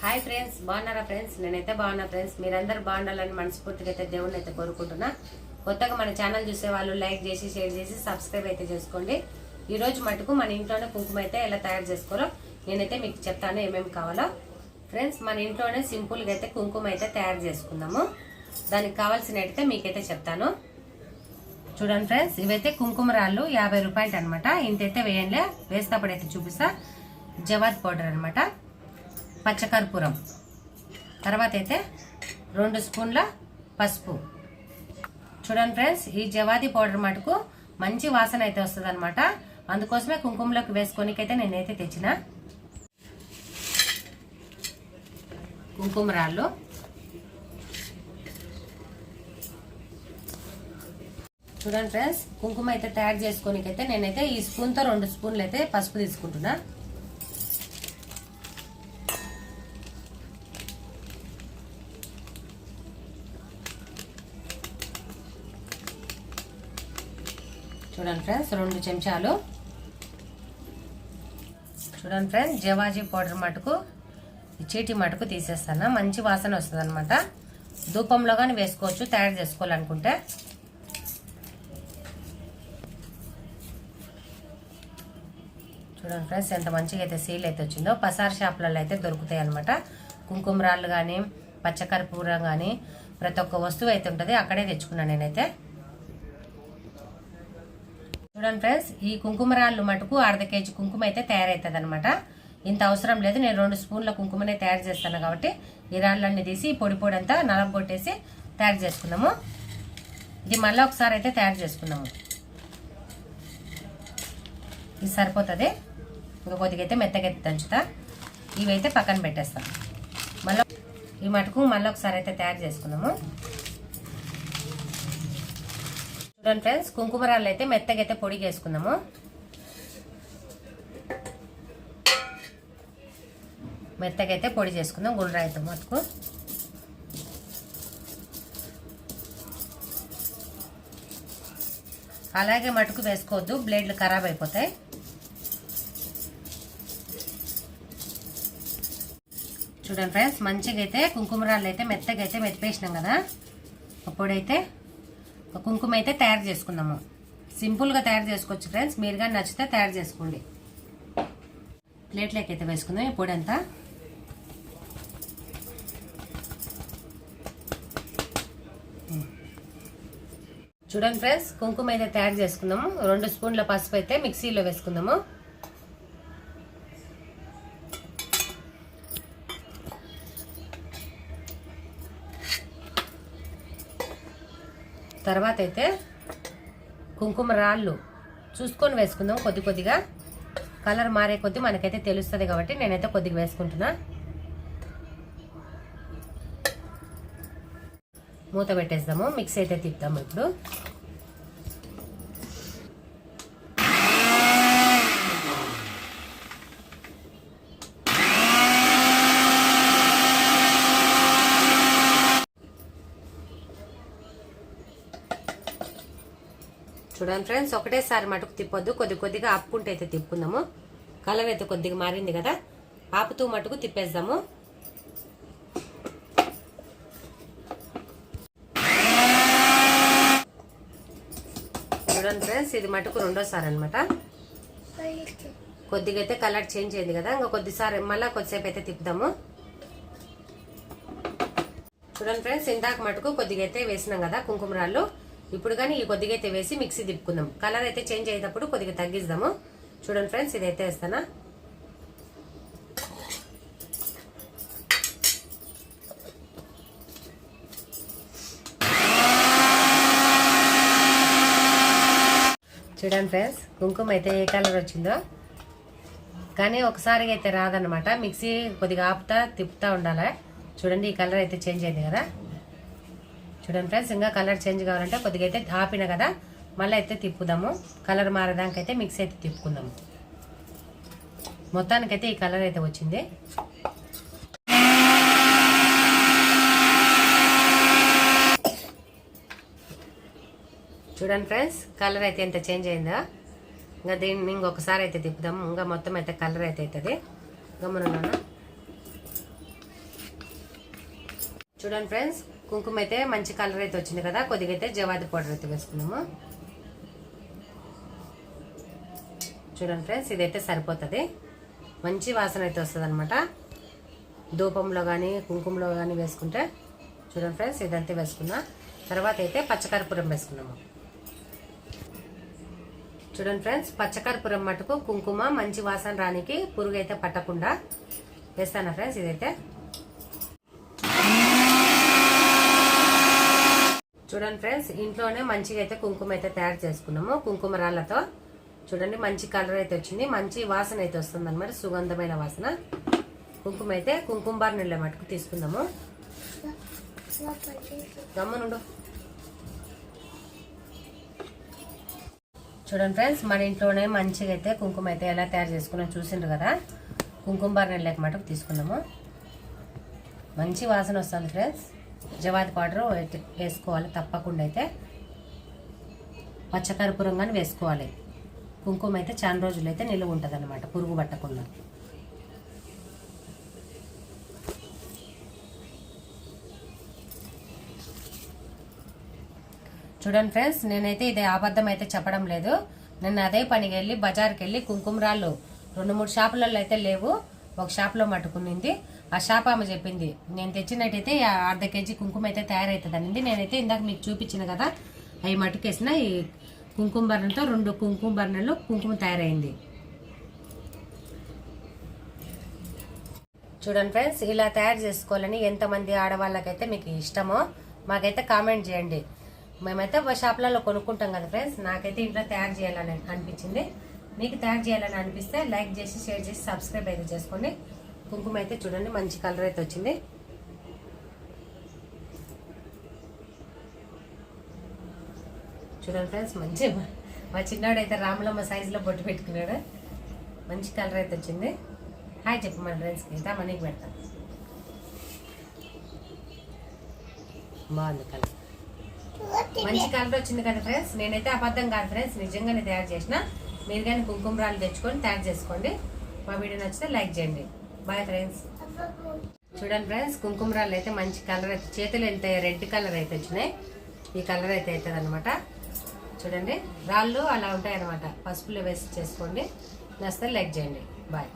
Hi friends, బాగున్నారా friends? నేనైతే బాగున్నా ఫ్రెండ్స్. మీరందరూ బాగుండాలని మనస్ఫూర్తిగా అయితే దేవుణ్ణి అయితే కోరుకుంటున్నా. కొత్తగా మన ఛానల్ చూసే వాళ్ళు లైక్ చేసి, షేర్ చేసి, సబ్స్క్రైబ్ అయితే చేసుకోండి. ఈ రోజు మటుకు మన ఇంట్లోనే కుంకుమ అయితే ఎలా తయారు చేసుకోవాలో నేనైతే మీకు చెప్తాను ఏమేమి కావాలో. ఫ్రెండ్స్, మన ఇంట్లోనే సింపుల్గా అయితే కుంకుమ అయితే తయారు చేసుకుందాము. దానికి కావాల్సినట్టయితే మీకైతే చెప్తాను. చూడండి ఫ్రెండ్స్, ఇవైతే కుంకుమ రాళ్ళు 50 రూపాయలు అనమాట. ఇంతైతే వేయండి, వేసేటప్పుడైతే చూపిస్తా. జవాద్ పౌడర్ అనమాట, పచ్చకర్పూరం, తర్వాత అయితే 2 స్పూన్ల పసుపు. చూడండి ఫ్రెండ్స్, ఈ జవాది పౌడర్ మటుకు మంచి వాసన అయితే వస్తుంది అనమాట. అందుకోసమే కుంకుమలోకి వేసుకోనికైతే నేనైతే తెచ్చిన కుంకుమ రాళ్ళు. చూడండి ఫ్రెండ్స్, కుంకుమ అయితే తయారు చేసుకోనికైతే నేనైతే ఈ స్పూన్తో 2 స్పూన్లు అయితే పసుపు తీసుకుంటున్నా. చూడండి ఫ్రెండ్స్, 2 చెంచాలు. చూడండి ఫ్రెండ్స్, జవాజీ పౌడర్ మటుకు చీటి మటుకు తీసేస్తాను. మంచి వాసన వస్తుంది అనమాట. ధూపంలో కానీ వేసుకోవచ్చు తయారు చేసుకోవాలనుకుంటే. చూడండి ఫ్రెండ్స్, ఎంత మంచిగా అయితే సీల్ అయితే వచ్చిందో. పసార్ షాపులలో అయితే దొరుకుతాయి అనమాట. కుంకుమ రాళ్ళు కానీ, పచ్చకర్పూరం కానీ, ప్రతి ఒక్క వస్తువు అయితే ఉంటుంది. అక్కడే తెచ్చుకున్నాను నేనైతే. చూడండి ఫ్రెండ్స్, ఈ కుంకుమ రాళ్ళు మటుకు 1/2 కేజీ కుంకుమ అయితే తయారవుతుంది అనమాట. ఇంత అవసరం లేదు, నేను 2 స్పూన్ల కుంకుమనే తయారు చేస్తాను కాబట్టి ఈ రాళ్ళన్నీ తీసి పొడి పొడి అంతా నలగొట్టేసి తయారు చేసుకున్నాము. ఇది మళ్ళీ ఒకసారి అయితే తయారు చేసుకున్నాము. ఇది సరిపోతుంది. ఇంకా కొద్దిగా అయితే మెత్తగా దంచుతా. ఇవైతే పక్కన పెట్టేస్తాం. మళ్ళీ ఈ మటుకు మళ్ళీ ఒకసారి అయితే తయారు చేసుకున్నాము. చూడండి ఫ్రెండ్స్, కుంకుమ రాళ్ళు అయితే మెత్తగా అయితే పొడి చేసుకుందాము. మెత్తగా అయితే పొడి చేసుకుందాం గుండ్రాయితో మటుకు. అలాగే మటుకు వేసుకోవద్దు, బ్లేడ్లు ఖరాబ్ అయిపోతాయి. చూడండి ఫ్రెండ్స్, మంచిగా అయితే కుంకుమ రాళ్ళు అయితే మెత్తగా అయితే మెత్తిపేసినాం కదా. అప్పుడైతే కుంకుమ అయితే తయారు చేసుకుందాము. సింపుల్గా తయారు చేసుకోవచ్చు ఫ్రెండ్స్. మీరు కానీ నచ్చితే తయారు చేసుకోండి. ప్లేట్లోకి అయితే వేసుకుందాం ఈ పొడి అంతా. చూడండి ఫ్రెండ్స్, కుంకుమ అయితే తయారు చేసుకుందాము. 2 స్పూన్ల పసుపు అయితే మిక్సీలో వేసుకుందాము. తర్వాత అయితే కుంకుమ రాళ్ళు చూసుకొని వేసుకుందాం. కొద్ది కొద్దిగా కలర్ మారే కొద్ది మనకైతే తెలుస్తుంది కాబట్టి నేనైతే కొద్దిగా వేసుకుంటున్నా. మూత పెట్టేద్దాము. మిక్స్ అయితే తిప్పుదాము ఇప్పుడు. చూడండి ఫ్రెండ్స్, ఒకటేసారి మటుకు తిప్పొద్దు, కొద్ది కొద్దిగా ఆపుకుంటే అయితే తిప్పుకుందాము. కలర్ అయితే కొద్దిగా మారింది కదా, ఆపుతూ మటుకు తిప్పేద్దాము. చూడండి ఫ్రెండ్స్, ఇది మటుకు 2వ అనమాట. కొద్దిగా అయితే కలర్ చేంజ్ అయింది కదా, ఇంకా కొద్దిసారి మళ్ళీ కొద్దిసేపు అయితే తిప్పుదాము. చూడండి ఫ్రెండ్స్, ఇందాక మటుకు కొద్దిగా అయితే వేసినాం కదా కుంకుమ రాళ్ళు. ఇప్పుడు కానీ ఈ కొద్దిగా అయితే వేసి మిక్సీ తిప్పుకుందాం. కలర్ అయితే చేంజ్ అయ్యేటప్పుడు కొద్దిగా తగ్గిద్దాము. చూడండి ఫ్రెండ్స్, ఇదైతే వేస్తానా. చూడండి ఫ్రెండ్స్, కుంకుమ అయితే ఏ కలర్ వచ్చిందో కానీ ఒకసారి అయితే రాదనమాట. మిక్సీ కొద్దిగా ఆపుతా తిప్పుతా ఉండాలి. చూడండి, ఈ కలర్ అయితే చేంజ్ అయింది కదా. చూడండి ఫ్రెండ్స్, ఇంకా కలర్ చేంజ్ కావాలంటే కొద్దిగా అయితే ఆపిన కదా, మళ్ళీ అయితే తిప్పుదాము. కలర్ మారడానికైతే మిక్స్ అయితే తిప్పుకుందాము. మొత్తానికైతే ఈ కలర్ అయితే వచ్చింది. చూడండి ఫ్రెండ్స్, కలర్ అయితే ఎంత చేంజ్ అయిందా. ఇంకా దీన్ని ఇంకొకసారి అయితే తిప్పుదాము. ఇంకా మొత్తం అయితే కలర్ అయితే అవుతుంది. గమనున్నాను. చూడండి ఫ్రెండ్స్, కుంకుమ అయితే మంచి కలర్ అయితే వచ్చింది కదా. కొద్దిగా అయితే జవాది పౌడర్ అయితే వేసుకున్నాము. చూడండి ఫ్రెండ్స్, ఇదైతే సరిపోతుంది. మంచి వాసన అయితే వస్తుంది అనమాట. ధూపంలో కానీ కుంకుమలో కానీ వేసుకుంటే. చూడండి ఫ్రెండ్స్, ఇదంతా వేసుకున్నా. తర్వాత అయితే పచ్చకర్పూరం వేసుకున్నాము. చూడండి ఫ్రెండ్స్, పచ్చకర్పూరం మటుకు కుంకుమ మంచి వాసన రానికి, పురుగు అయితే పట్టకుండా వేస్తాను ఫ్రెండ్స్. ఇదైతే చూడండి ఫ్రెండ్స్, ఇంట్లోనే మంచిగా అయితే కుంకుమ అయితే తయారు చేసుకున్నాము. కుంకుమ రాళ్ళతో చూడండి మంచి కలర్ అయితే వచ్చింది. మంచి వాసన అయితే వస్తుంది అనమాట, సుగంధమైన వాసన. కుంకుమ అయితే కుంకుమ బార్నెళ్ళ మటుకు తీసుకుందాము. గమ్మనుండు. చూడండి ఫ్రెండ్స్, మన ఇంట్లోనే మంచిగా అయితే కుంకుమ అయితే ఎలా తయారు చేసుకున్నాం చూసిండ్రు కదా. కుంకుమ బార్నెళ్ళ మటుకు తీసుకుందాము. మంచి వాసన వస్తుంది ఫ్రెండ్స్. జవాది పౌడర్ వేసుకోవాలి తప్పకుండా. అయితే పచ్చకర్పూరం కానీ వేసుకోవాలి. కుంకుమ అయితే చాలా రోజులు అయితే నిలువ ఉంటుంది అనమాట, పురుగు పట్టకుండా. చూడండి ఫ్రెండ్స్, నేనైతే ఇది అబద్ధం అయితే చెప్పడం లేదు. నేను అదే పనికి వెళ్ళి బజార్కి వెళ్ళి కుంకుమ రాళ్ళు 2-3 షాపులలో అయితే లేవు, ఒక షాప్లో మట్టుకునింది. ఆ షాప్ ఆమె చెప్పింది నేను తెచ్చినట్టయితే 1/2 kg కుంకుమ అయితే తయారవుతుంది అనింది. నేనైతే ఇందాక మీకు చూపించిన కదా, అవి మట్టుకేసిన ఈ కుంకుమ బర్ణంతో 2 కుంకుమ బర్ణంలో కుంకుమ తయారైంది. చూడండి ఫ్రెండ్స్, ఇలా తయారు చేసుకోవాలని ఎంతమంది ఆడవాళ్ళకైతే మీకు ఇష్టమో మాకైతే కామెంట్ చేయండి. మేమైతే షాప్లలో కొనుక్కుంటాం కదా ఫ్రెండ్స్, నాకైతే ఇంట్లో తయారు చేయాలని అనిపించింది. మీకు తయారు చేయాలని అనిపిస్తే లైక్ చేసి, షేర్ చేసి, సబ్స్క్రైబ్ అయితే చేసుకోండి. కుంకుమ అయితే చూడండి మంచి కలర్ అయితే వచ్చింది. చూడండి ఫ్రెండ్స్, మంచి మా చిన్నాడు అయితే రాములమ్మ సైజులో బొట్టు పెట్టుకున్నాడు. మంచి కలర్ అయితే వచ్చింది. హాయ్ చెప్పు మన ఫ్రెండ్స్కి. ఇంత మనీకి పెడతాను. బాగుంది కలర్, మంచి కలర్ వచ్చింది కదా ఫ్రెండ్స్. నేనైతే అబద్ధం కాదు ఫ్రెండ్స్, నిజంగానే తయారు చేసిన. మీరు కానీ కుంకుమ రాళ్ళు తెచ్చుకొని తయారు చేసుకోండి. మా వీడియో నచ్చితే లైక్ చేయండి. Bye friends. చూడండి ఫ్రెండ్స్, కుంకుమ రాళ్ళు అయితే మంచి కలర్ అయితే, చేతులు ఎంత రెడ్ కలర్ అయితే వచ్చినాయి. ఈ కలర్ అయితే అవుతుంది అనమాట. చూడండి రాళ్ళు అలా ఉంటాయి అనమాట. పసుపులో వేసి చేసుకోండి. నచ్చితే లైక్ చేయండి. బాయ్.